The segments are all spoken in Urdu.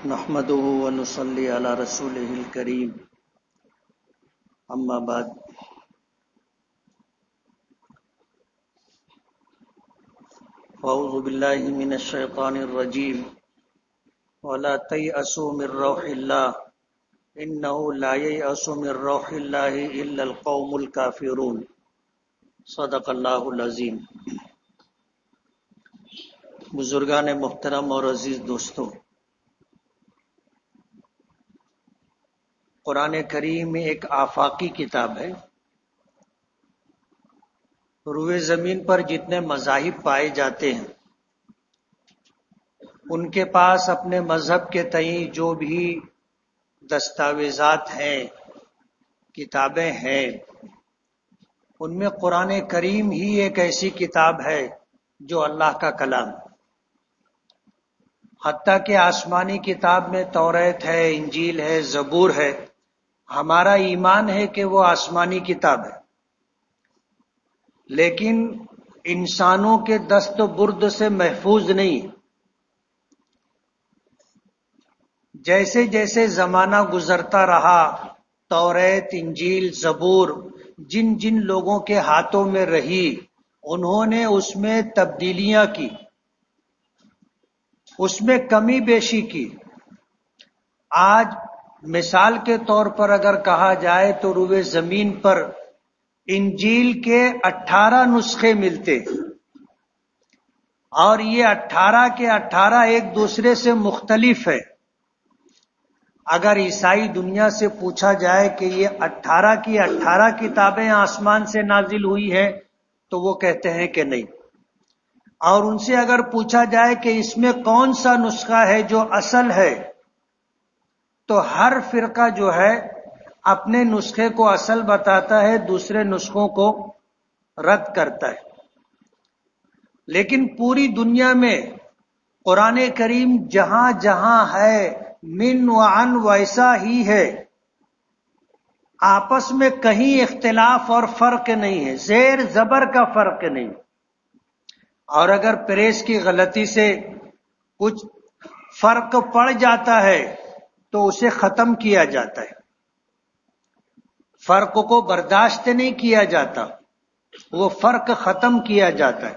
نحمده ونصلي على رسوله الكريم اما بعد اعوذ بالله من الشيطان الرجيم ولا تيأسوا من روح الله انه لا ييأس من روح الله الا القوم الكافرون صدق اللہ العظیم۔ بزرگان محترم اور عزیز دوستو، قرآن کریم ایک آفاقی کتاب ہے۔ روئے زمین پر جتنے مذاہب پائے جاتے ہیں ان کے پاس اپنے مذہب کے تئیں جو بھی دستاویزات ہیں، کتابیں ہیں، ان میں قرآن کریم ہی ایک ایسی کتاب ہے جو اللہ کا کلام، حتیٰ کہ آسمانی کتاب میں توریت ہے، انجیل ہے، زبور ہے، ہمارا ایمان ہے کہ وہ آسمانی کتاب ہے، لیکن انسانوں کے دست برد سے محفوظ نہیں۔ جیسے جیسے زمانہ گزرتا رہا، توریت، انجیل، زبور جن جن لوگوں کے ہاتھوں میں رہی، انہوں نے اس میں تبدیلیاں کی، اس میں کمی بیشی کی۔ آج مثال کے طور پر اگر کہا جائے تو روئے زمین پر انجیل کے 18 نسخے ملتے، اور یہ 18 کے 18 ایک دوسرے سے مختلف ہے۔ اگر عیسائی دنیا سے پوچھا جائے کہ یہ 18 کی 18 کتابیں آسمان سے نازل ہوئی ہیں تو وہ کہتے ہیں کہ نہیں، اور ان سے اگر پوچھا جائے کہ اس میں کون سا نسخہ ہے جو اصل ہے تو ہر فرقہ جو ہے اپنے نسخے کو اصل بتاتا ہے، دوسرے نسخوں کو رد کرتا ہے۔ لیکن پوری دنیا میں قرآن کریم جہاں جہاں ہے من و عن ویسا ہی ہے، آپس میں کہیں اختلاف اور فرق نہیں ہے، زیر زبر کا فرق نہیں۔ اور اگر پریس کی غلطی سے کچھ فرق پڑ جاتا ہے تو اسے ختم کیا جاتا ہے، فرق کو برداشت نہیں کیا جاتا، وہ فرق ختم کیا جاتا ہے۔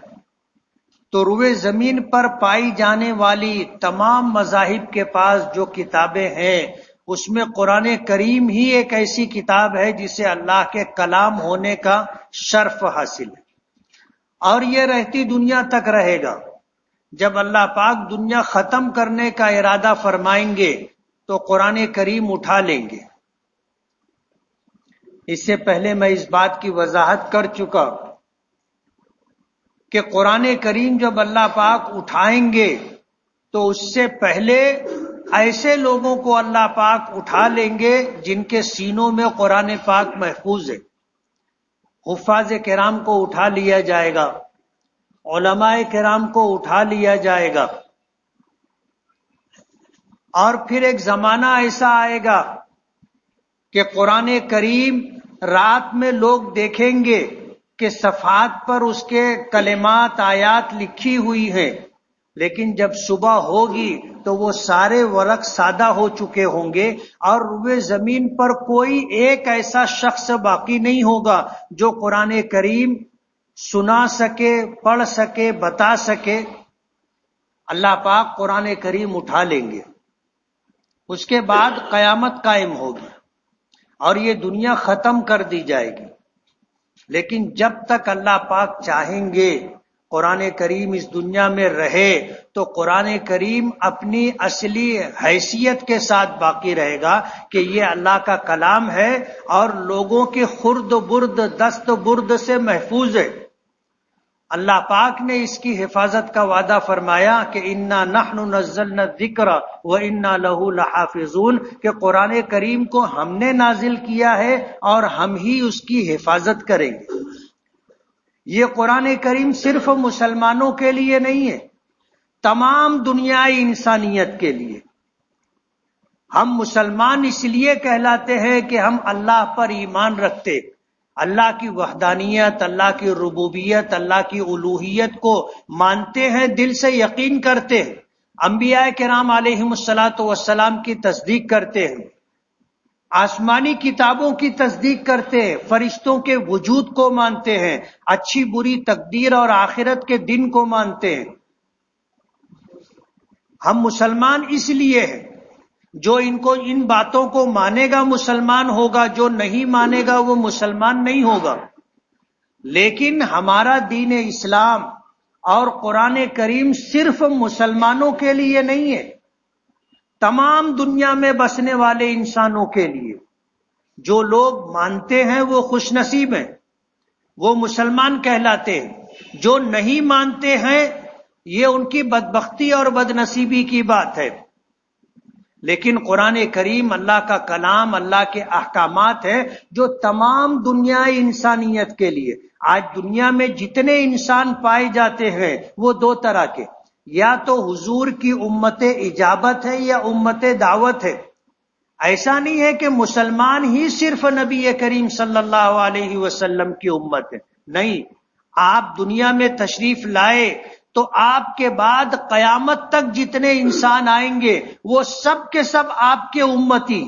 تو روئے زمین پر پائی جانے والی تمام مذاہب کے پاس جو کتابیں ہیں اس میں قرآن کریم ہی ایک ایسی کتاب ہے جسے اللہ کے کلام ہونے کا شرف حاصل ہے، اور یہ رہتی دنیا تک رہے گا۔ جب اللہ پاک دنیا ختم کرنے کا ارادہ فرمائیں گے تو قرآن کریم اٹھا لیں گے۔ اس سے پہلے میں اس بات کی وضاحت کر چکا کہ قرآن کریم جب اللہ پاک اٹھائیں گے تو اس سے پہلے ایسے لوگوں کو اللہ پاک اٹھا لیں گے جن کے سینوں میں قرآن پاک محفوظ ہے۔ حفاظ کرام کو اٹھا لیا جائے گا، علماء کرام کو اٹھا لیا جائے گا، اور پھر ایک زمانہ ایسا آئے گا کہ قرآن کریم رات میں لوگ دیکھیں گے کہ صفحات پر اس کے کلمات، آیات لکھی ہوئی ہیں، لیکن جب صبح ہوگی تو وہ سارے ورق سادہ ہو چکے ہوں گے، اور روئے زمین پر کوئی ایک ایسا شخص باقی نہیں ہوگا جو قرآن کریم سنا سکے، پڑھ سکے، بتا سکے۔ اللہ پاک قرآن کریم اٹھا لیں گے، اس کے بعد قیامت قائم ہوگی اور یہ دنیا ختم کر دی جائے گی۔ لیکن جب تک اللہ پاک چاہیں گے قرآن کریم اس دنیا میں رہے تو قرآن کریم اپنی اصلی حیثیت کے ساتھ باقی رہے گا کہ یہ اللہ کا کلام ہے اور لوگوں کے خرد برد، دست برد سے محفوظ ہے۔ اللہ پاک نے اس کی حفاظت کا وعدہ فرمایا کہ انا نحن نزلنا الذکر وانا لہ لحافظون، کہ قرآن کریم کو ہم نے نازل کیا ہے اور ہم ہی اس کی حفاظت کریں گے۔ یہ قرآن کریم صرف مسلمانوں کے لیے نہیں ہے، تمام دنیائی انسانیت کے لیے۔ ہم مسلمان اس لیے کہلاتے ہیں کہ ہم اللہ پر ایمان رکھتے، اللہ کی وحدانیت، اللہ کی ربوبیت، اللہ کی الوہیت کو مانتے ہیں، دل سے یقین کرتے ہیں۔ انبیاء کرام علیہم الصلاۃ والسلام کی تصدیق کرتے ہیں، آسمانی کتابوں کی تصدیق کرتے ہیں، فرشتوں کے وجود کو مانتے ہیں، اچھی بری تقدیر اور آخرت کے دن کو مانتے ہیں۔ ہم مسلمان اس لیے ہیں، جو ان باتوں کو مانے گا مسلمان ہوگا، جو نہیں مانے گا وہ مسلمان نہیں ہوگا۔ لیکن ہمارا دین اسلام اور قرآن کریم صرف مسلمانوں کے لیے نہیں ہے، تمام دنیا میں بسنے والے انسانوں کے لیے۔ جو لوگ مانتے ہیں وہ خوش نصیب ہیں، وہ مسلمان کہلاتے ہیں۔ جو نہیں مانتے ہیں یہ ان کی بدبختی اور بدنصیبی کی بات ہے۔ لیکن قرآن کریم اللہ کا کلام، اللہ کے احکامات ہیں جو تمام دنیا انسانیت کے لیے۔ آج دنیا میں جتنے انسان پائے جاتے ہیں وہ دو طرح کے، یا تو حضور کی امت اجابت ہے یا امت دعوت ہے۔ ایسا نہیں ہے کہ مسلمان ہی صرف نبی کریم صلی اللہ علیہ وسلم کی امت ہے، نہیں۔ آپ دنیا میں تشریف لائے تو آپ کے بعد قیامت تک جتنے انسان آئیں گے وہ سب کے سب آپ کے امتی۔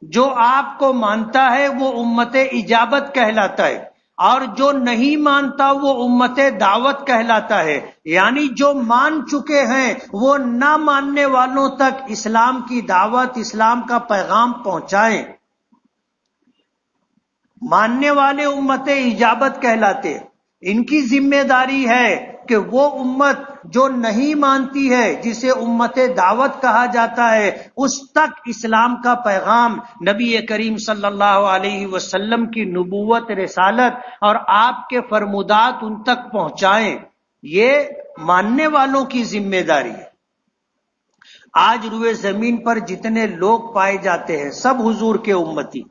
جو آپ کو مانتا ہے وہ امت اجابت کہلاتا ہے، اور جو نہیں مانتا وہ امت دعوت کہلاتا ہے۔ یعنی جو مان چکے ہیں وہ نہ ماننے والوں تک اسلام کی دعوت، اسلام کا پیغام پہنچائیں۔ ماننے والے امت اجابت کہلاتے ہیں۔ ان کی ذمہ داری ہے کہ وہ امت جو نہیں مانتی ہے، جسے امت دعوت کہا جاتا ہے، اس تک اسلام کا پیغام، نبی کریم صلی اللہ علیہ وسلم کی نبوت، رسالت اور آپ کے فرمودات ان تک پہنچائیں۔ یہ ماننے والوں کی ذمہ داری ہے۔ آج روئے زمین پر جتنے لوگ پائے جاتے ہیں سب حضور کے امتی۔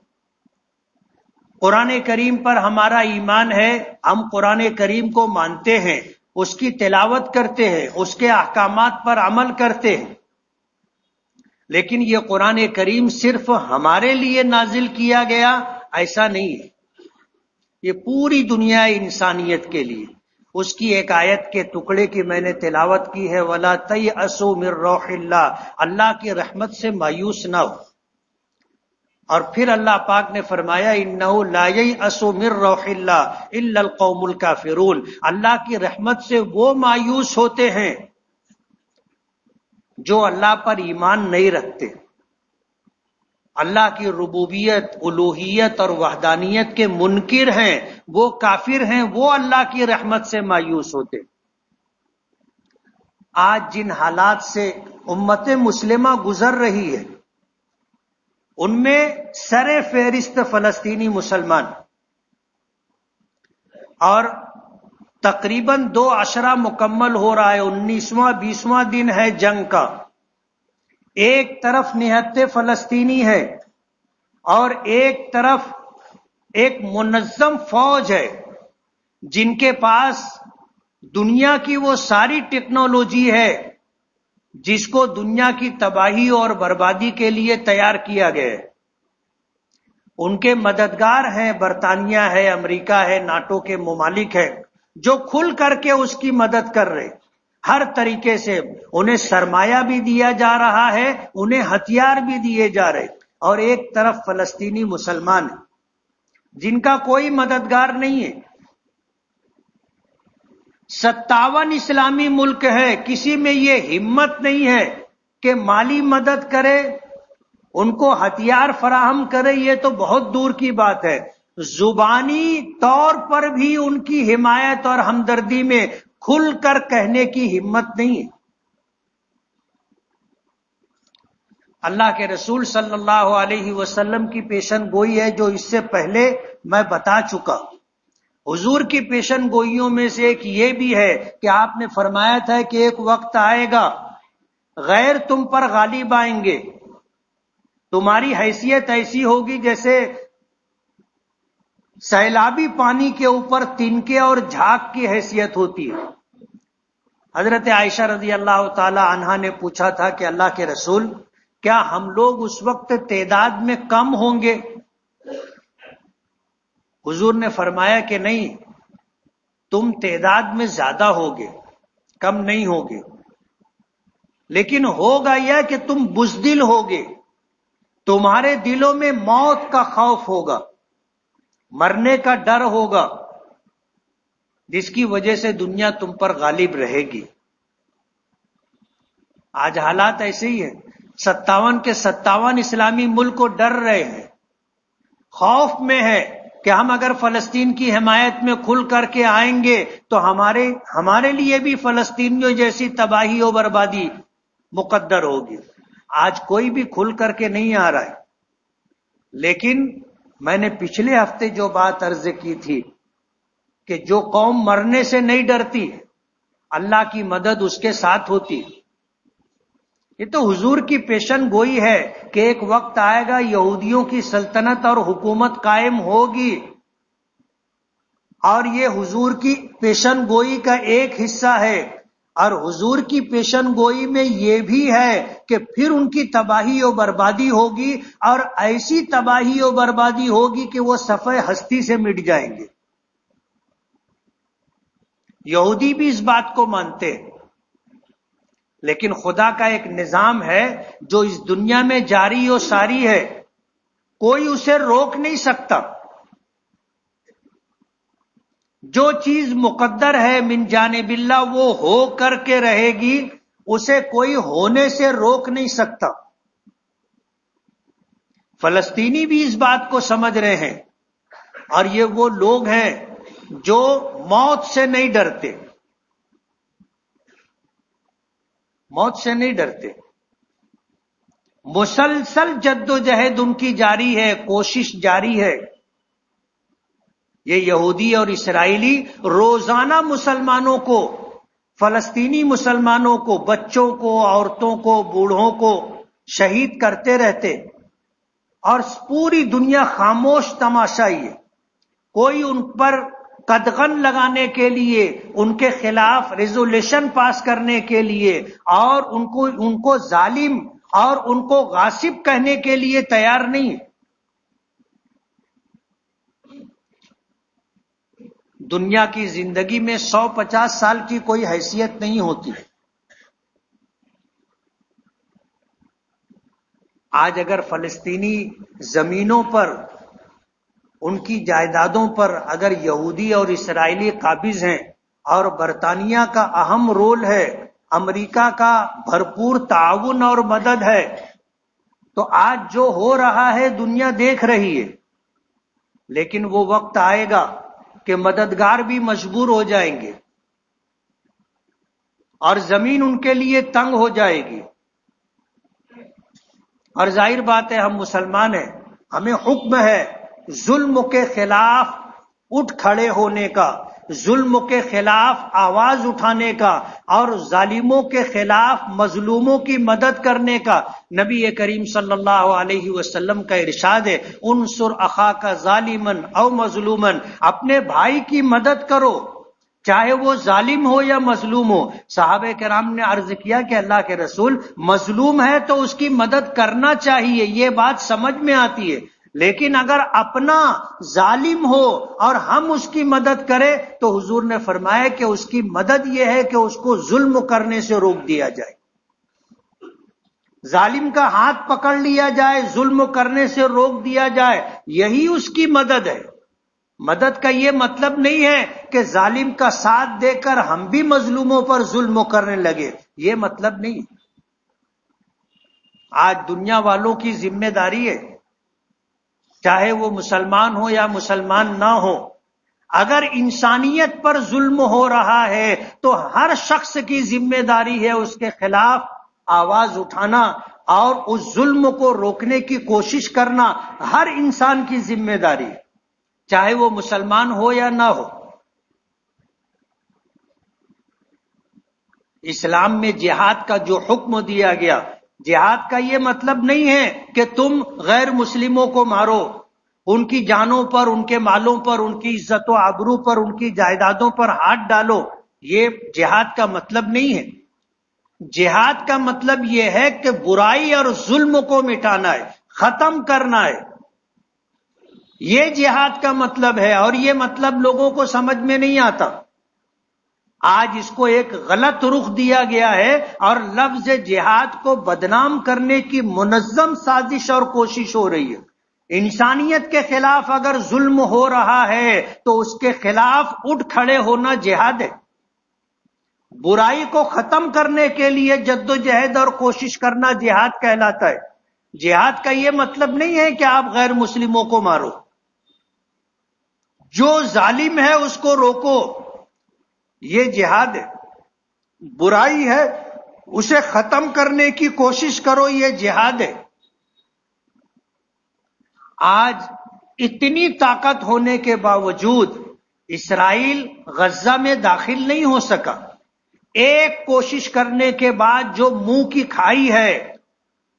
قرآن کریم پر ہمارا ایمان ہے، ہم قرآن کریم کو مانتے ہیں، اس کی تلاوت کرتے ہیں، اس کے احکامات پر عمل کرتے ہیں۔ لیکن یہ قرآن کریم صرف ہمارے لیے نازل کیا گیا ایسا نہیں ہے، یہ پوری دنیا انسانیت کے لیے۔ اس کی ایک آیت کے ٹکڑے کی میں نے تلاوت کی ہے، وَلَا تَيْأَسُوا مِن رَوْحِ اللَّهِ، اللہ کی رحمت سے مایوس نہ ہو۔ اور پھر اللہ پاک نے فرمایا اِنَّهُ لَا يَيْأَسُ مِن رَوْحِ اللَّهِ إِلَّا الْقَوْمُ الْكَافِرُونَ، اللہ کی رحمت سے وہ مایوس ہوتے ہیں جو اللہ پر ایمان نہیں رکھتے، اللہ کی ربوبیت، الوہیت اور وحدانیت کے منکر ہیں، وہ کافر ہیں، وہ اللہ کی رحمت سے مایوس ہوتے۔ آج جن حالات سے امت مسلمہ گزر رہی ہے ان میں سر فہرست فلسطینی مسلمان، اور تقریباً 2 عشرہ مکمل ہو رہا ہے، 19واں 20واں دن ہے جنگ کا۔ ایک طرف نہتے فلسطینی ہے اور ایک طرف ایک منظم فوج ہے جن کے پاس دنیا کی وہ ساری ٹیکنالوجی ہے جس کو دنیا کی تباہی اور بربادی کے لیے تیار کیا گیا ہے۔ ان کے مددگار ہیں، برطانیہ ہے، امریکہ ہے، ناٹو کے ممالک ہیں جو کھل کر کے اس کی مدد کر رہے، ہر طریقے سے انہیں سرمایہ بھی دیا جا رہا ہے، انہیں ہتھیار بھی دیے جا رہے۔ اور ایک طرف فلسطینی مسلمان ہیں جن کا کوئی مددگار نہیں ہے۔ 57 اسلامی ملک ہے، کسی میں یہ ہمت نہیں ہے کہ مالی مدد کرے، ان کو ہتھیار فراہم کرے، یہ تو بہت دور کی بات ہے۔ زبانی طور پر بھی ان کی حمایت اور ہمدردی میں کھل کر کہنے کی ہمت نہیں ہے۔ اللہ کے رسول صلی اللہ علیہ وسلم کی پیشن گوئی ہے جو اس سے پہلے میں بتا چکا۔ حضور کی پیشن گوئیوں میں سے ایک یہ بھی ہے کہ آپ نے فرمایا تھا کہ ایک وقت آئے گا غیر تم پر غالب آئیں گے، تمہاری حیثیت ایسی ہوگی جیسے سیلابی پانی کے اوپر تنکے اور جھاگ کی حیثیت ہوتی ہے۔ حضرت عائشہ رضی اللہ تعالی عنہا نے پوچھا تھا کہ اللہ کے رسول کیا ہم لوگ اس وقت تعداد میں کم ہوں گے؟ حضور نے فرمایا کہ نہیں، تم تعداد میں زیادہ ہوگے، کم نہیں ہوگے۔ لیکن ہوگا یہ کہ تم بزدل ہوگے، تمہارے دلوں میں موت کا خوف ہوگا، مرنے کا ڈر ہوگا، جس کی وجہ سے دنیا تم پر غالب رہے گی۔ آج حالات ایسے ہی ہیں، 57 کے 57 اسلامی ملک کو ڈر رہے ہیں، خوف میں ہے کہ ہم اگر فلسطین کی حمایت میں کھل کر کے آئیں گے تو ہمارے لیے بھی فلسطینیوں جیسی تباہی و بربادی مقدر ہوگی۔ آج کوئی بھی کھل کر کے نہیں آ رہا ہے، لیکن میں نے پچھلے ہفتے جو بات عرض کی تھی کہ جو قوم مرنے سے نہیں ڈرتی، اللہ کی مدد اس کے ساتھ ہوتی۔ یہ تو حضور کی پیشن گوئی ہے کہ ایک وقت آئے گا یہودیوں کی سلطنت اور حکومت قائم ہوگی، اور یہ حضور کی پیشن گوئی کا ایک حصہ ہے۔ اور حضور کی پیشن گوئی میں یہ بھی ہے کہ پھر ان کی تباہی و بربادی ہوگی، اور ایسی تباہی و بربادی ہوگی کہ وہ صفحہ ہستی سے مٹ جائیں گے۔ یہودی بھی اس بات کو مانتے ہیں، لیکن خدا کا ایک نظام ہے جو اس دنیا میں جاری و ساری ہے، کوئی اسے روک نہیں سکتا۔ جو چیز مقدر ہے من جانب اللہ وہ ہو کر کے رہے گی، اسے کوئی ہونے سے روک نہیں سکتا۔ فلسطینی بھی اس بات کو سمجھ رہے ہیں، اور یہ وہ لوگ ہیں جو موت سے نہیں ڈرتے، موت سے نہیں ڈرتے۔ مسلسل جد و جہد ان کی جاری ہے، کوشش جاری ہے۔ یہ یہودی اور اسرائیلی روزانہ مسلمانوں کو، فلسطینی مسلمانوں کو، بچوں کو، عورتوں کو، بوڑھوں کو شہید کرتے رہتے، اور پوری دنیا خاموش تماشائی ہے۔ کوئی ان پر قدغن لگانے کے لیے، ان کے خلاف ریزولوشن پاس کرنے کے لیے، اور ان کو ظالم اور ان کو غاصب کہنے کے لیے تیار نہیں ہے۔ دنیا کی زندگی میں 150 سال کی کوئی حیثیت نہیں ہوتی۔ آج اگر فلسطینی زمینوں پر، ان کی جائیدادوں پر اگر یہودی اور اسرائیلی قابض ہیں، اور برطانیہ کا اہم رول ہے، امریکہ کا بھرپور تعاون اور مدد ہے، تو آج جو ہو رہا ہے دنیا دیکھ رہی ہے۔ لیکن وہ وقت آئے گا کہ مددگار بھی مجبور ہو جائیں گے، اور زمین ان کے لیے تنگ ہو جائے گی۔ اور ظاہر بات ہے ہم مسلمان ہیں، ہمیں حکم ہے ظلم کے خلاف اٹھ کھڑے ہونے کا، ظلم کے خلاف آواز اٹھانے کا، اور ظالموں کے خلاف مظلوموں کی مدد کرنے کا۔ نبی کریم صلی اللہ علیہ وسلم کا ارشاد ہے، انصر اخاک ظالما او مظلوما، اپنے بھائی کی مدد کرو چاہے وہ ظالم ہو یا مظلوم ہو۔ صحابہ کرام نے عرض کیا کہ اللہ کے رسول، مظلوم ہے تو اس کی مدد کرنا چاہیے، یہ بات سمجھ میں آتی ہے، لیکن اگر اپنا ظالم ہو اور ہم اس کی مدد کریں تو حضور نے فرمایا کہ اس کی مدد یہ ہے کہ اس کو ظلم کرنے سے روک دیا جائے، ظالم کا ہاتھ پکڑ لیا جائے، ظلم کرنے سے روک دیا جائے، یہی اس کی مدد ہے۔ مدد کا یہ مطلب نہیں ہے کہ ظالم کا ساتھ دے کر ہم بھی مظلوموں پر ظلم کرنے لگے، یہ مطلب نہیں۔ آج دنیا والوں کی ذمہ داری ہے، چاہے وہ مسلمان ہو یا مسلمان نہ ہو، اگر انسانیت پر ظلم ہو رہا ہے تو ہر شخص کی ذمہ داری ہے اس کے خلاف آواز اٹھانا اور اس ظلم کو روکنے کی کوشش کرنا، ہر انسان کی ذمہ داری ہے، چاہے وہ مسلمان ہو یا نہ ہو۔ اسلام میں جہاد کا جو حکم دیا گیا، جہاد کا یہ مطلب نہیں ہے کہ تم غیر مسلموں کو مارو، ان کی جانوں پر، ان کے مالوں پر، ان کی عزت و آبرو پر، ان کی جائیدادوں پر ہاتھ ڈالو، یہ جہاد کا مطلب نہیں ہے۔ جہاد کا مطلب یہ ہے کہ برائی اور ظلم کو مٹانا ہے، ختم کرنا ہے، یہ جہاد کا مطلب ہے، اور یہ مطلب لوگوں کو سمجھ میں نہیں آتا۔ آج اس کو ایک غلط رخ دیا گیا ہے اور لفظ جہاد کو بدنام کرنے کی منظم سازش اور کوشش ہو رہی ہے۔ انسانیت کے خلاف اگر ظلم ہو رہا ہے تو اس کے خلاف اٹھ کھڑے ہونا جہاد ہے۔ برائی کو ختم کرنے کے لیے جدوجہد اور کوشش کرنا جہاد کہلاتا ہے۔ جہاد کا یہ مطلب نہیں ہے کہ آپ غیر مسلموں کو مارو، جو ظالم ہے اس کو روکو، یہ جہاد ہے۔ برائی ہے اسے ختم کرنے کی کوشش کرو، یہ جہاد ہے۔ آج اتنی طاقت ہونے کے باوجود اسرائیل غزہ میں داخل نہیں ہو سکا۔ ایک کوشش کرنے کے بعد جو منہ کی کھائی ہے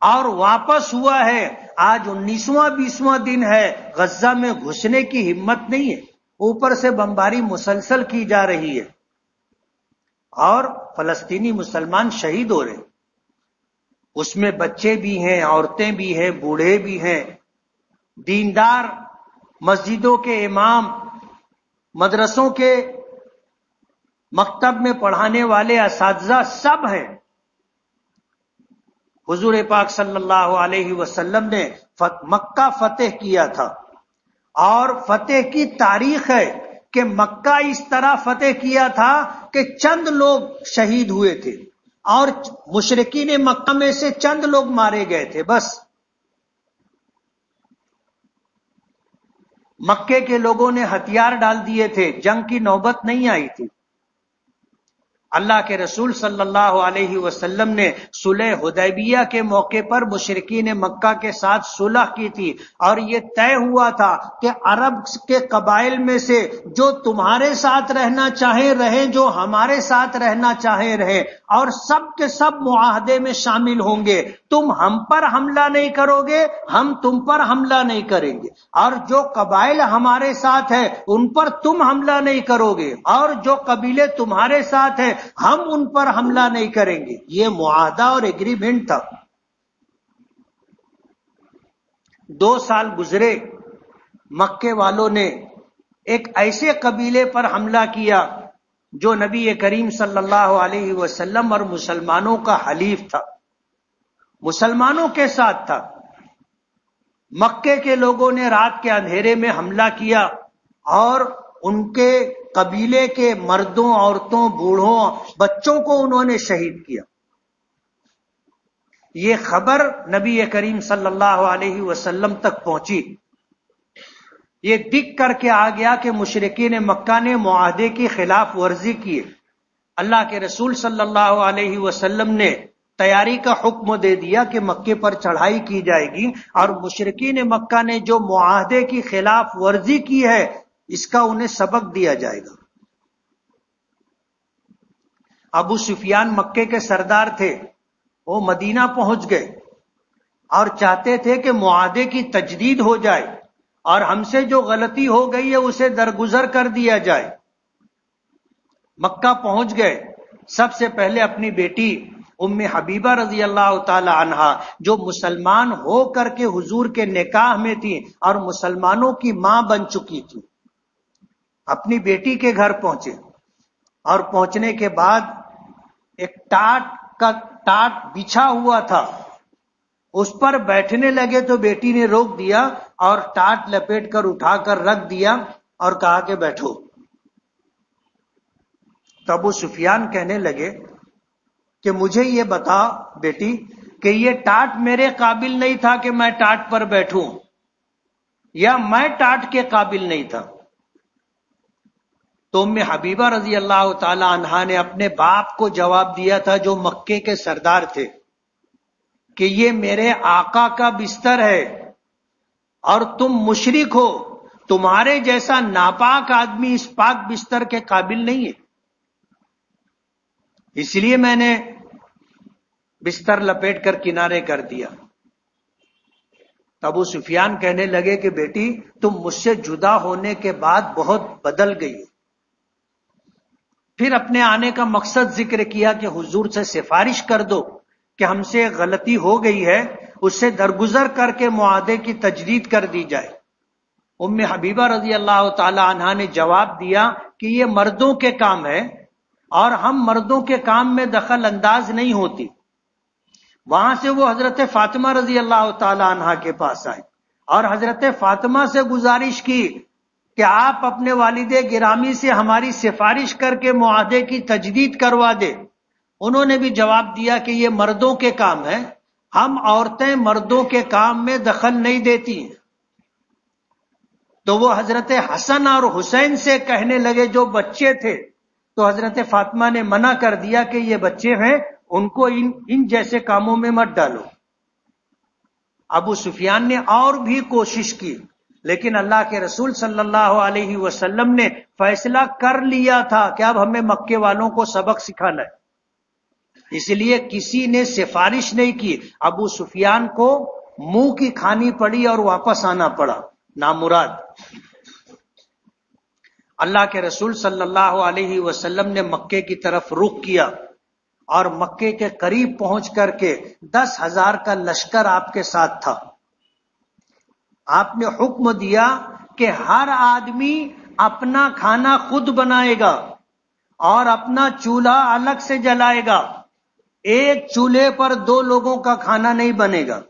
اور واپس ہوا ہے، آج 19واں 20واں دن ہے، غزہ میں گھسنے کی ہمت نہیں ہے۔ اوپر سے بمباری مسلسل کی جا رہی ہے اور فلسطینی مسلمان شہید ہو رہے ہیں۔ اس میں بچے بھی ہیں، عورتیں بھی ہیں، بوڑھے بھی ہیں، دیندار، مسجدوں کے امام، مدرسوں کے مکتب میں پڑھانے والے اساتذہ سب ہیں۔ حضور پاک صلی اللہ علیہ وسلم نے مکہ فتح کیا تھا، اور فتح کی تاریخ ہے کہ مکہ اس طرح فتح کیا تھا کہ چند لوگ شہید ہوئے تھے اور مشرکین مکہ میں سے چند لوگ مارے گئے تھے بس۔ مکے کے لوگوں نے ہتھیار ڈال دیے تھے، جنگ کی نوبت نہیں آئی تھی۔ اللہ کے رسول صلی اللہ علیہ وسلم نے صلح حدیبیہ کے موقع پر مشرکین مکہ کے ساتھ صلح کی تھی، اور یہ طے ہوا تھا کہ عرب کے قبائل میں سے جو تمہارے ساتھ رہنا چاہیں رہیں، جو ہمارے ساتھ رہنا چاہیں رہیں، اور سب کے سب معاہدے میں شامل ہوں گے۔ تم ہم پر حملہ نہیں کرو گے، ہم تم پر حملہ نہیں کریں گے، اور جو قبائل ہمارے ساتھ ہیں ان پر تم حملہ نہیں کرو گے، اور جو قبیلے تمہارے ساتھ ہیں ہم ان پر حملہ نہیں کریں گے۔ یہ معاہدہ اور ایگریمنٹ تھا۔ 2 سال گزرے، مکے والوں نے ایک ایسے قبیلے پر حملہ کیا جو نبی کریم صلی اللہ علیہ وسلم اور مسلمانوں کا حلیف تھا، مسلمانوں کے ساتھ تھا۔ مکے کے لوگوں نے رات کے اندھیرے میں حملہ کیا اور ان کے قبیلے کے مردوں، عورتوں، بوڑھوں، بچوں کو انہوں نے شہید کیا۔ یہ خبر نبی کریم صلی اللہ علیہ وسلم تک پہنچی۔ یہ دکھ کر کے آ گیا کہ مشرکین مکہ نے معاہدے کی خلاف ورزی کی ہے۔ اللہ کے رسول صلی اللہ علیہ وسلم نے تیاری کا حکم دے دیا کہ مکے پر چڑھائی کی جائے گی، اور مشرکین مکہ نے جو معاہدے کی خلاف ورزی کی ہے اس کا انہیں سبق دیا جائے گا۔ ابو سفیان مکے کے سردار تھے، وہ مدینہ پہنچ گئے اور چاہتے تھے کہ معاہدے کی تجدید ہو جائے اور ہم سے جو غلطی ہو گئی ہے اسے درگزر کر دیا جائے۔ مکہ پہنچ گئے، سب سے پہلے اپنی بیٹی ام حبیبہ رضی اللہ تعالی عنہا، جو مسلمان ہو کر کے حضور کے نکاح میں تھی اور مسلمانوں کی ماں بن چکی تھی، اپنی بیٹی کے گھر پہنچے، اور پہنچنے کے بعد ایک ٹاٹ بچھا ہوا تھا، اس پر بیٹھنے لگے تو بیٹی نے روک دیا اور ٹاٹ لپیٹ کر اٹھا کر رکھ دیا اور کہا کہ بیٹھو۔ تو ابو سفیان کہنے لگے کہ مجھے یہ بتا بیٹی کہ یہ ٹاٹ میرے قابل نہیں تھا کہ میں ٹاٹ پر بیٹھوں، یا میں ٹاٹ کے قابل نہیں تھا۔ تو ام حبیبہ رضی اللہ تعالی عنہا نے اپنے باپ کو جواب دیا تھا جو مکے کے سردار تھے کہ یہ میرے آقا کا بستر ہے اور تم مشرک ہو، تمہارے جیسا ناپاک آدمی اس پاک بستر کے قابل نہیں ہے، اس لیے میں نے بستر لپیٹ کر کنارے کر دیا۔ ابو سفیان کہنے لگے کہ بیٹی تم مجھ سے جدا ہونے کے بعد بہت بدل گئی۔ پھر اپنے آنے کا مقصد ذکر کیا کہ حضور سے سفارش کر دو کہ ہم سے غلطی ہو گئی ہے، اس سے درگزر کر کے معاہدے کی تجدید کر دی جائے۔ ام حبیبہ رضی اللہ تعالی عنہا نے جواب دیا کہ یہ مردوں کے کام ہے، اور ہم مردوں کے کام میں دخل انداز نہیں ہوتی. وہاں سے وہ حضرت فاطمہ رضی اللہ تعالی عنہا کے پاس آئے اور حضرت فاطمہ سے گزارش کی کہ آپ اپنے والد گرامی سے ہماری سفارش کر کے معاہدے کی تجدید کروا دے. انہوں نے بھی جواب دیا کہ یہ مردوں کے کام ہے، ہم عورتیں مردوں کے کام میں دخل نہیں دیتی ہیں. تو وہ حضرت حسن اور حسین سے کہنے لگے، جو بچے تھے، تو حضرت فاطمہ نے منع کر دیا کہ یہ بچے ہیں، ان کو ان جیسے کاموں میں مت ڈالو. ابو سفیان نے اور بھی کوشش کی، لیکن اللہ کے رسول صلی اللہ علیہ وسلم نے فیصلہ کر لیا تھا کہ اب ہمیں مکے والوں کو سبق سکھانا ہے. اس لیے کسی نے سفارش نہیں کی. ابو سفیان کو منہ کی کھانی پڑی اور واپس آنا پڑا نامراد. اللہ کے رسول صلی اللہ علیہ وسلم نے مکے کی طرف رخ کیا اور مکے کے قریب پہنچ کر کے 10,000 کا لشکر آپ کے ساتھ تھا. آپ نے حکم دیا کہ ہر آدمی اپنا کھانا خود بنائے گا اور اپنا چولہا الگ سے جلائے گا. ایک چولہے پر 2 لوگوں کا کھانا نہیں بنے گا.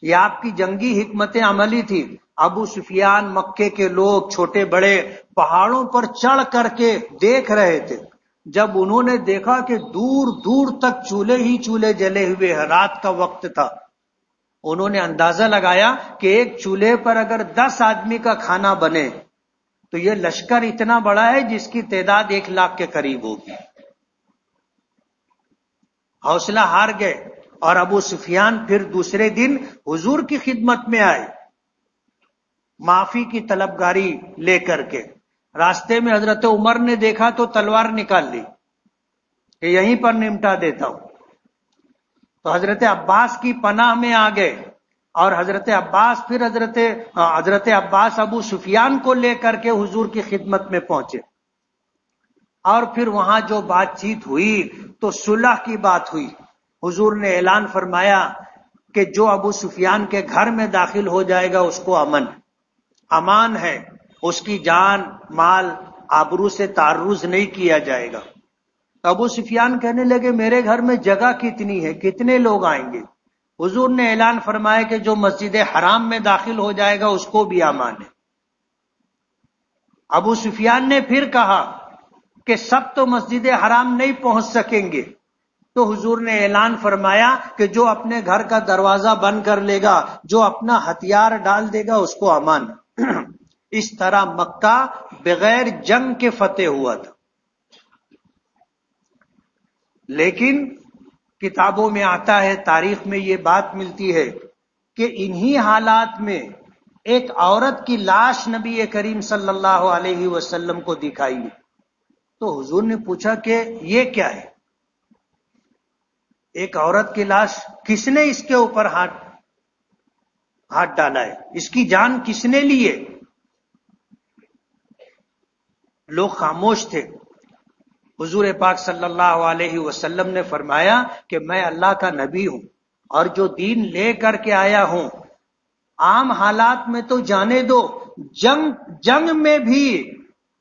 یہ آپ کی جنگی حکمت عملی تھی. ابو سفیان، مکے کے لوگ چھوٹے بڑے پہاڑوں پر چڑھ کر کے دیکھ رہے تھے. جب انہوں نے دیکھا کہ دور دور تک چولہے ہی چولہے جلے ہوئے ہیں، رات کا وقت تھا، انہوں نے اندازہ لگایا کہ ایک چولہے پر اگر 10 آدمی کا کھانا بنے تو یہ لشکر اتنا بڑا ہے جس کی تعداد 1 لاکھ کے قریب ہوگی. حوصلہ ہار گئے اور ابو سفیان پھر دوسرے دن حضور کی خدمت میں آئے معافی کی طلبگاری لے کر کے. راستے میں حضرت عمر نے دیکھا تو تلوار نکال لی کہ یہیں پر نمٹا دیتا ہوں. تو حضرت عباس کی پناہ میں آ گئے اور حضرت عباس ابو سفیان کو لے کر کے حضور کی خدمت میں پہنچے. اور پھر وہاں جو بات چیت ہوئی تو صلح کی بات ہوئی. حضور نے اعلان فرمایا کہ جو ابو سفیان کے گھر میں داخل ہو جائے گا اس کو امان ہے، اس کی جان مال آبرو سے تعرض نہیں کیا جائے گا. تو ابو سفیان کہنے لگے میرے گھر میں جگہ کتنی ہے، کتنے لوگ آئیں گے؟ حضور نے اعلان فرمایا کہ جو مسجد حرام میں داخل ہو جائے گا اس کو بھی امان ہے. ابو سفیان نے پھر کہا کہ سب تو مسجد حرام نہیں پہنچ سکیں گے. تو حضور نے اعلان فرمایا کہ جو اپنے گھر کا دروازہ بند کر لے گا، جو اپنا ہتھیار ڈال دے گا، اس کو امان. اس طرح مکہ بغیر جنگ کے فتح ہوا تھا. لیکن کتابوں میں آتا ہے، تاریخ میں یہ بات ملتی ہے کہ انہی حالات میں ایک عورت کی لاش نبی کریم صلی اللہ علیہ وسلم کو دکھائی. تو حضور نے پوچھا کہ یہ کیا ہے؟ ایک عورت کی لاش، کس نے اس کے اوپر ہاتھ ڈالا ہے؟ اس کی جان کس نے لی ہے؟ لوگ خاموش تھے. حضور پاک صلی اللہ علیہ وسلم نے فرمایا کہ میں اللہ کا نبی ہوں اور جو دین لے کر کے آیا ہوں، عام حالات میں تو جانے دو، جنگ میں بھی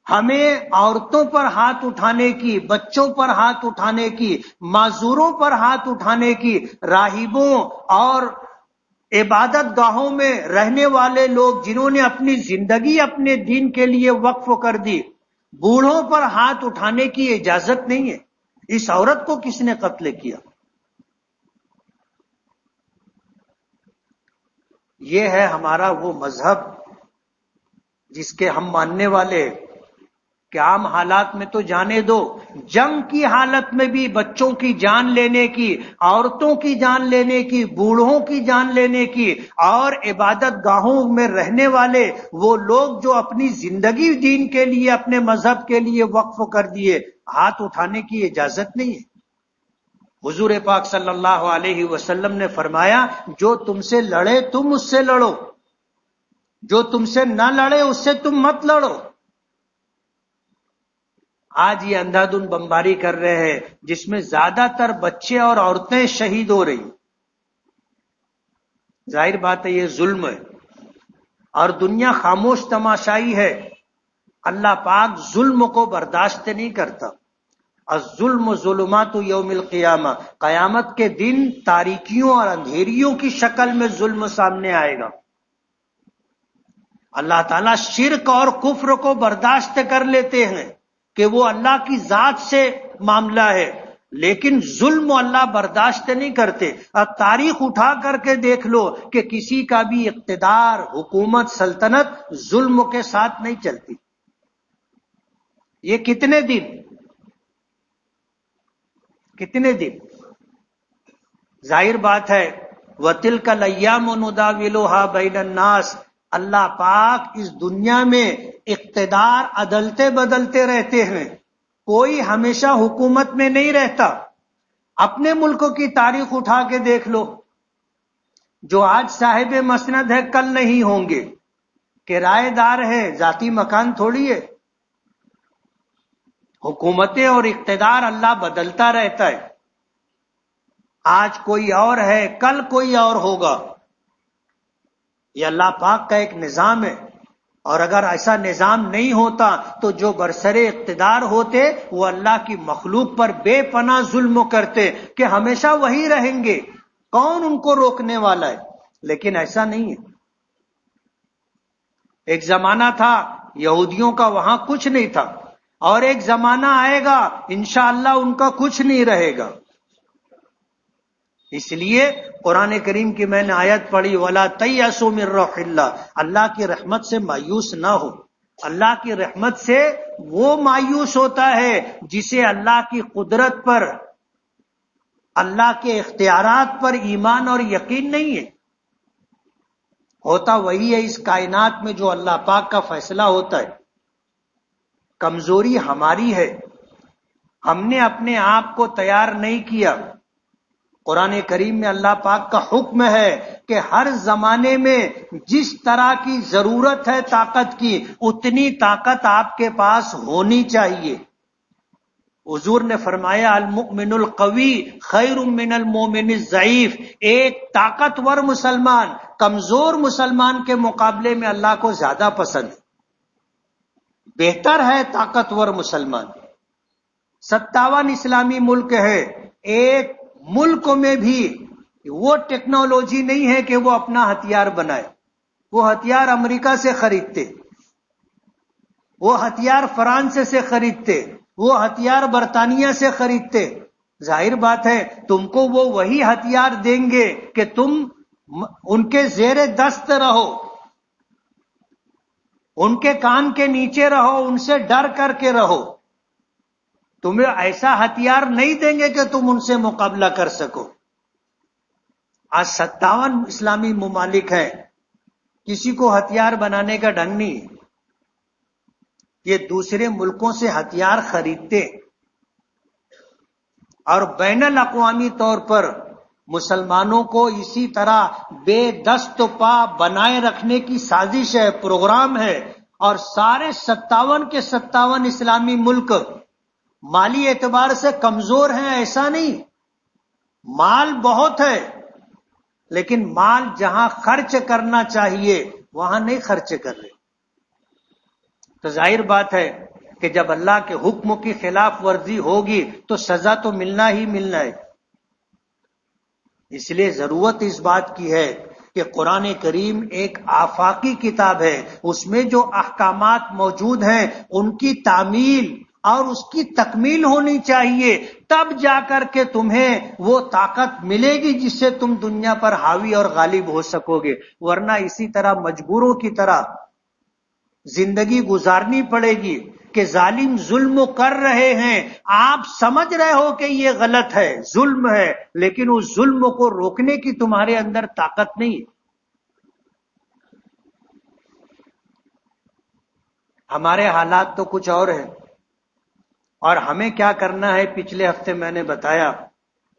ہمیں عورتوں پر ہاتھ اٹھانے کی، بچوں پر ہاتھ اٹھانے کی، معذوروں پر ہاتھ اٹھانے کی، راہبوں اور عبادت گاہوں میں رہنے والے لوگ جنہوں نے اپنی زندگی اپنے دین کے لیے وقف کر دی، بوڑھوں پر ہاتھ اٹھانے کی اجازت نہیں ہے. اس عورت کو کس نے قتل کیا؟ یہ ہے ہمارا وہ مذہب جس کے ہم ماننے والے ہیں کہ عام حالات میں تو جانے دو، جنگ کی حالت میں بھی بچوں کی جان لینے کی، عورتوں کی جان لینے کی، بوڑھوں کی جان لینے کی، اور عبادت گاہوں میں رہنے والے وہ لوگ جو اپنی زندگی دین کے لیے اپنے مذہب کے لیے وقف کر دیے، ہاتھ اٹھانے کی اجازت نہیں ہے. حضور پاک صلی اللہ علیہ وسلم نے فرمایا جو تم سے لڑے تم اس سے لڑو، جو تم سے نہ لڑے اس سے تم مت لڑو. آج یہ اندھا دھند بمباری کر رہے ہیں جس میں زیادہ تر بچے اور عورتیں شہید ہو رہی. ظاہر بات ہے یہ ظلم ہے اور دنیا خاموش تماشائی ہے. اللہ پاک ظلم کو برداشت نہیں کرتا. الظلم ظلمات یوم القیامہ، قیامت کے دن تاریکیوں اور اندھیریوں کی شکل میں ظلم سامنے آئے گا۔ اللہ تعالیٰ شرک اور کفر کو برداشت کر لیتے ہیں کہ وہ اللہ کی ذات سے معاملہ ہے، لیکن ظلم اللہ برداشت نہیں کرتے۔ اب تاریخ اٹھا کر کے دیکھ لو کہ کسی کا بھی اقتدار، حکومت، سلطنت ظلم کے ساتھ نہیں چلتی۔ یہ کتنے دن ظاہر بات ہے، وَتِلْكَ الْأَيَّامُ نُدَاوِلُهَا بَيْنَ النَّاسِ، اللہ پاک اس دنیا میں اقتدار عدلتے بدلتے رہتے ہیں، کوئی ہمیشہ حکومت میں نہیں رہتا۔ اپنے ملک کی تاریخ اٹھا کے دیکھ لو، جو آج صاحب مسند ہے کل نہیں ہوں گے، کرایہ دار ہے، ذاتی مکان تھوڑی ہے۔ حکومتیں اور اقتدار اللہ بدلتا رہتا ہے، آج کوئی اور ہے، کل کوئی اور ہوگا۔ یہ اللہ پاک کا ایک نظام ہے، اور اگر ایسا نظام نہیں ہوتا تو جو برسر اقتدار ہوتے وہ اللہ کی مخلوق پر بے پناہ ظلم کرتے کہ ہمیشہ وہی رہیں گے، کون ان کو روکنے والا ہے؟ لیکن ایسا نہیں ہے۔ ایک زمانہ تھا یہودیوں کا وہاں کچھ نہیں تھا، اور ایک زمانہ آئے گا انشاءاللہ ان کا کچھ نہیں رہے گا۔ اس لیے قرآن کریم کی میں نے آیت پڑھی، وَلَا تَيْأَسُوا مِن رَّوْحِ اللَّهِ، اللہ کی رحمت سے مایوس نہ ہو۔ اللہ کی رحمت سے وہ مایوس ہوتا ہے جسے اللہ کی قدرت پر، اللہ کے اختیارات پر ایمان اور یقین نہیں ہے۔ ہوتا وہی ہے اس کائنات میں جو اللہ پاک کا فیصلہ ہوتا ہے۔ کمزوری ہماری ہے، ہم نے اپنے آپ کو تیار نہیں کیا۔ قرآن کریم میں اللہ پاک کا حکم ہے کہ ہر زمانے میں جس طرح کی ضرورت ہے طاقت کی، اتنی طاقت آپ کے پاس ہونی چاہیے۔ حضور نے فرمایا المؤمن القوی خیر من المؤمن الضعیف، ایک طاقتور مسلمان کمزور مسلمان کے مقابلے میں اللہ کو زیادہ پسند ہے، بہتر ہے طاقتور مسلمان۔ 57 اسلامی ملک ہے، ایک ملک میں بھی وہ ٹیکنالوجی نہیں ہے کہ وہ اپنا ہتھیار بنائے۔ وہ ہتھیار امریکہ سے خریدتے، وہ ہتھیار فرانس سے خریدتے، وہ ہتھیار برطانیہ سے خریدتے۔ ظاہر بات ہے تم کو وہ وہی ہتھیار دیں گے کہ تم ان کے زیر دست رہو، ان کے کان کے نیچے رہو، ان سے ڈر کر کے رہو۔ تمہیں ایسا ہتھیار نہیں دیں گے کہ تم ان سے مقابلہ کر سکو۔ آج 57 اسلامی ممالک ہیں، کسی کو ہتھیار بنانے کا ڈھنگ نہیں، یہ دوسرے ملکوں سے ہتھیار خریدتے اور بین الاقوامی طور پر مسلمانوں کو اسی طرح بے دست پا بنائے رکھنے کی سازش ہے، پروگرام ہے۔ اور سارے 57 کے 57 اسلامی ملک مالی اعتبار سے کمزور ہیں ایسا نہیں، مال بہت ہے، لیکن مال جہاں خرچ کرنا چاہیے وہاں نہیں خرچ کر رہے۔ تو ظاہر بات ہے کہ جب اللہ کے حکم کی خلاف ورزی ہوگی تو سزا تو ملنا ہی ملنا ہے۔ اس لیے ضرورت اس بات کی ہے کہ قرآن کریم ایک آفاقی کتاب ہے، اس میں جو احکامات موجود ہیں ان کی تعمیل اور اس کی تکمیل ہونی چاہیے، تب جا کر کے تمہیں وہ طاقت ملے گی جس سے تم دنیا پر حاوی اور غالب ہو سکو گے، ورنہ اسی طرح مجبوروں کی طرح زندگی گزارنی پڑے گی کہ ظالم ظلم کر رہے ہیں، آپ سمجھ رہے ہو کہ یہ غلط ہے، ظلم ہے، لیکن اس ظلم کو روکنے کی تمہارے اندر طاقت نہیں ہے۔ ہمارے حالات تو کچھ اور ہیں، اور ہمیں کیا کرنا ہے؟ پچھلے ہفتے میں نے بتایا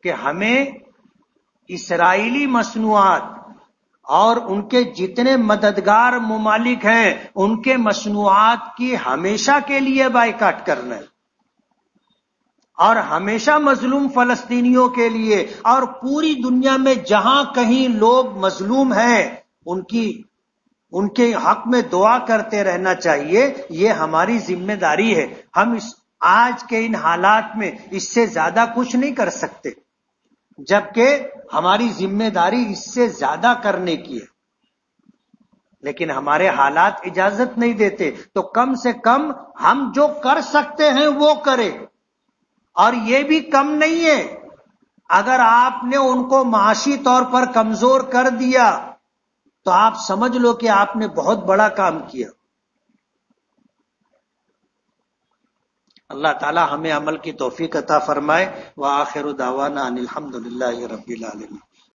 کہ ہمیں اسرائیلی مصنوعات اور ان کے جتنے مددگار ممالک ہیں ان کے مصنوعات کی ہمیشہ کے لیے بائیکاٹ کرنا ہے، اور ہمیشہ مظلوم فلسطینیوں کے لیے اور پوری دنیا میں جہاں کہیں لوگ مظلوم ہیں ان کے حق میں دعا کرتے رہنا چاہیے۔ یہ ہماری ذمہ داری ہے۔ ہم اس آج کے ان حالات میں اس سے زیادہ کچھ نہیں کر سکتے، جبکہ ہماری ذمہ داری اس سے زیادہ کرنے کی ہے، لیکن ہمارے حالات اجازت نہیں دیتے، تو کم سے کم ہم جو کر سکتے ہیں وہ کریں۔ اور یہ بھی کم نہیں ہے، اگر آپ نے ان کو معاشی طور پر کمزور کر دیا تو آپ سمجھ لو کہ آپ نے بہت بڑا کام کیا۔ اللہ تعالی ہمیں عمل کی توفیق عطا فرمائے۔ وآخر دعوانا ان الحمد للہ رب العالمین۔